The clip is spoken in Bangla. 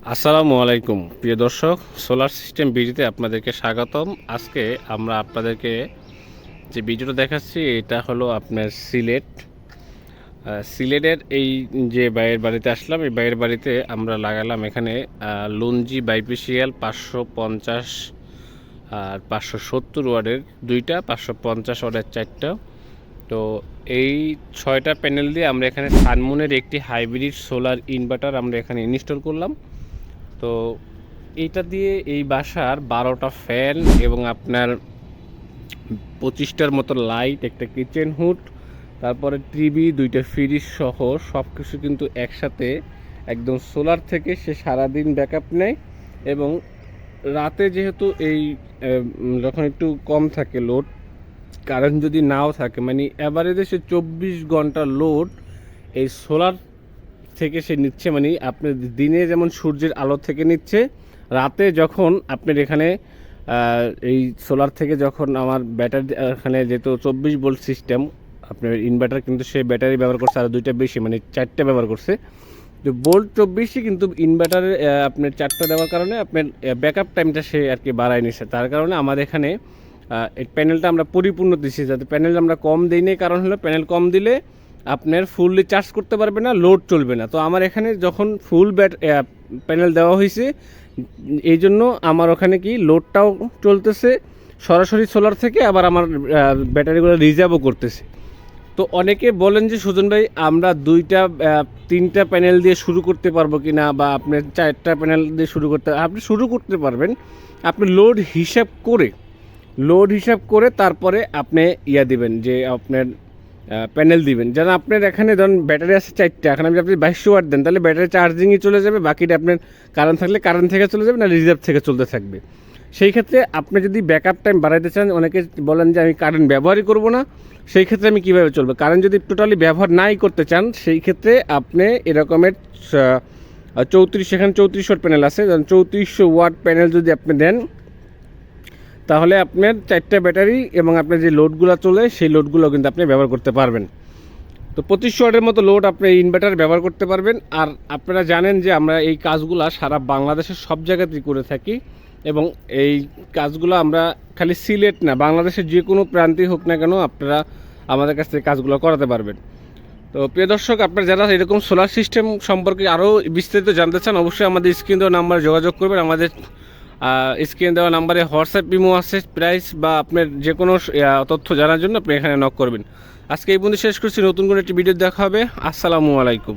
আসসালামু আলাইকুম প্রিয় দর্শক, সোলার সিস্টেম ভিডিওতে আপনাদেরকে স্বাগতম। আজকে আমরা আপনাদেরকে যে ভিডিওটা দেখাচ্ছি এটা হলো আপনার সিলেটের এই যে বাইরের বাড়িতে আসলাম। এই বাইরের বাড়িতে আমরা লাগালাম এখানে লুঞ্জি বাইপিসিএল 550 আর 570 ওয়ার্ডের দুইটা, 550 ওয়ার্ডের চারটা। তো এই 6টা প্যানেল দিয়ে আমরা এখানে সানমুনের একটি হাইব্রিড সোলার ইনভার্টার আমরা এখানে ইনস্টল করলাম। তো এইটা দিয়ে এই বাসার 12টা ফ্যান এবং আপনার 25টার মতো লাইট, একটা কিচেন হুড, তারপরে টিভি, 2টা ফ্রিজ সহ সব কিছু কিন্তু একসাথে একদম সোলার থেকে সে সারাদিন ব্যাকআপ নেয়। এবং রাতে যেহেতু এই যখন একটু কম থাকে লোড, কারেন্ট যদি নাও থাকে, মানে অ্যাভারেজে সে 24 ঘন্টা লোড এই সোলার থেকে সে নিচ্ছে। মানে আপনার দিনে যেমন সূর্যের আলো থেকে নিচ্ছে, রাতে যখন আপনার এখানে এই সোলার থেকে যখন আমার ব্যাটারি এখানে যেহেতু 24 ভোল্ট সিস্টেম, আপনার ইনভার্টার কিন্তু সে ব্যাটারি ব্যবহার করছে আরও 2টা বেশি, মানে 4টে ব্যবহার করছে। তো ভোল্ট 24ই কিন্তু ইনভার্টারের আপনার 4টা দেওয়ার কারণে আপনার ব্যাকআপ টাইমটা সে আর কি বাড়ায় নিচ্ছে। তার কারণে আমাদের এখানে এই প্যানেলটা আমরা পরিপূর্ণ দিচ্ছি। যাতে প্যানেল আমরা কম দিই নেই, কারণ হলো প্যানেল কম দিলে আপনার ফুললি চার্জ করতে পারবে না, লোড চলবে না। তো আমার এখানে যখন ফুল প্যানেল দেওয়া হয়েছে, এই জন্য আমার ওখানে কি লোডটাও চলতেছে সরাসরি সোলার থেকে, আবার আমার ব্যাটারিগুলো রিজার্ভও করতেছে। তো অনেকে বলেন যে সুজন ভাই, আমরা 3টা প্যানেল দিয়ে শুরু করতে পারবো কি না, বা আপনার 4টা প্যানেল দিয়ে শুরু করতে, আপনি শুরু করতে পারবেন। আপনি লোড হিসাব করে তারপরে আপনি দিবেন যে আপনার প্যানেল দিবেন। যেন আপনার এখানে ধরুন ব্যাটারি আছে 4টা, এখন আপনি 2200 ওয়াট দেন, তাহলে ব্যাটারি চার্জিংয়ে চলে যাবে, বাকিটা আপনার কারেন্ট থাকলে কারেন্ট থেকে চলে যাবে, না রিজার্ভ থেকে চলতে থাকবে। সেই ক্ষেত্রে আপনি যদি ব্যাকআপ টাইম বাড়াইতে চান, অনেকে বলেন যে আমি কারেন্ট ব্যবহারই করব না, সেই ক্ষেত্রে আমি কীভাবে চলবে? কারেন্ট যদি টোটালি ব্যবহার নাই করতে চান, সেই ক্ষেত্রে আপনি এরকমের 34 ওয়াট প্যানেল আছে, 3400 ওয়াট প্যানেল যদি আপনি দেন, তাহলে আপনার 4টা ব্যাটারি এবং আপনার যে লোডগুলো চলে সেই লোডগুলো কিন্তু আপনি ব্যবহার করতে পারবেন। তো 2500 ওয়াটের মতো লোড আপনি ইনভার্টার ব্যবহার করতে পারবেন। আর আপনারা জানেন যে আমরা এই কাজগুলো সারা বাংলাদেশের সব জায়গাতেই করে থাকি, এবং এই কাজগুলো আমরা খালি সিলেট না, বাংলাদেশের যে কোনো প্রান্তেই হোক না কেন, আপনারা আমাদের কাছ থেকে কাজগুলো করাতে পারবেন। তো প্রিয় দর্শক, আপনারা যারা এরকম সোলার সিস্টেম সম্পর্কে আরও বিস্তারিত জানতে চান, অবশ্যই আমাদের স্ক্রিন দেওয়া নাম্বারে যোগাযোগ করবেন। আমাদের স্ক্রিন দেওয়া নাম্বারে হোয়াটসঅ্যাপ, ইমো আছে, প্রাইস বা আপনার যে কোনো তথ্য জানার জন্য আপনি এখানে নক করবেন। আজকে এই পর্যন্ত শেষ করছি, নতুন কোনো একটি ভিডিও দেখা হবে। আসসালামু আলাইকুম।